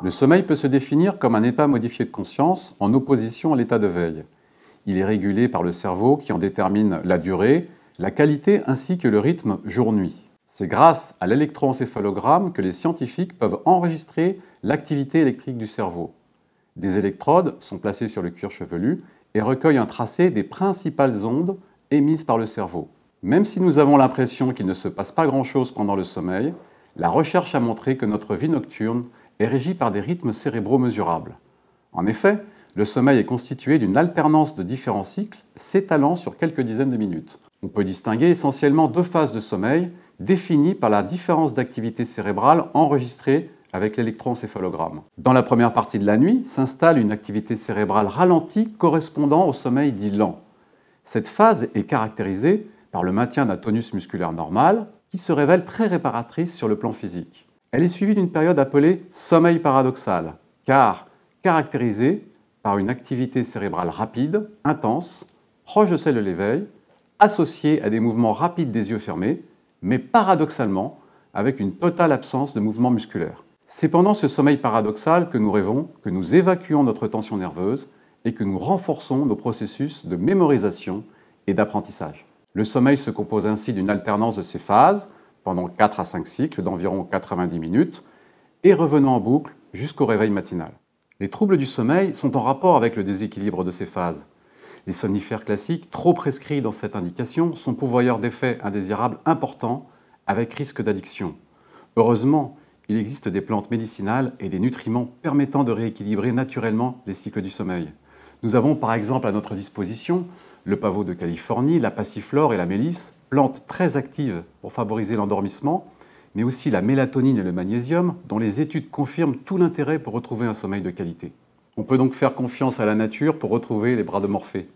Le sommeil peut se définir comme un état modifié de conscience en opposition à l'état de veille. Il est régulé par le cerveau qui en détermine la durée, la qualité ainsi que le rythme jour-nuit. C'est grâce à l'électroencéphalogramme que les scientifiques peuvent enregistrer l'activité électrique du cerveau. Des électrodes sont placées sur le cuir chevelu et recueillent un tracé des principales ondes émises par le cerveau. Même si nous avons l'impression qu'il ne se passe pas grand-chose pendant le sommeil, la recherche a montré que notre vie nocturne est régie par des rythmes cérébraux mesurables. En effet, le sommeil est constitué d'une alternance de différents cycles s'étalant sur quelques dizaines de minutes. On peut distinguer essentiellement deux phases de sommeil définies par la différence d'activité cérébrale enregistrée avec l'électroencéphalogramme. Dans la première partie de la nuit s'installe une activité cérébrale ralentie correspondant au sommeil dit lent. Cette phase est caractérisée par le maintien d'un tonus musculaire normal qui se révèle très réparatrice sur le plan physique. Elle est suivie d'une période appelée sommeil paradoxal, car caractérisée par une activité cérébrale rapide, intense, proche de celle de l'éveil, associée à des mouvements rapides des yeux fermés, mais paradoxalement avec une totale absence de mouvement musculaire. C'est pendant ce sommeil paradoxal que nous rêvons, que nous évacuons notre tension nerveuse et que nous renforçons nos processus de mémorisation et d'apprentissage. Le sommeil se compose ainsi d'une alternance de ces phases pendant 4 à 5 cycles d'environ 90 minutes et revenant en boucle jusqu'au réveil matinal. Les troubles du sommeil sont en rapport avec le déséquilibre de ces phases. Les somnifères classiques, trop prescrits dans cette indication, sont pourvoyeurs d'effets indésirables importants avec risque d'addiction. Heureusement, il existe des plantes médicinales et des nutriments permettant de rééquilibrer naturellement les cycles du sommeil. Nous avons par exemple à notre disposition le pavot de Californie, la passiflore et la mélisse, plantes très actives pour favoriser l'endormissement, mais aussi la mélatonine et le magnésium, dont les études confirment tout l'intérêt pour retrouver un sommeil de qualité. On peut donc faire confiance à la nature pour retrouver les bras de Morphée.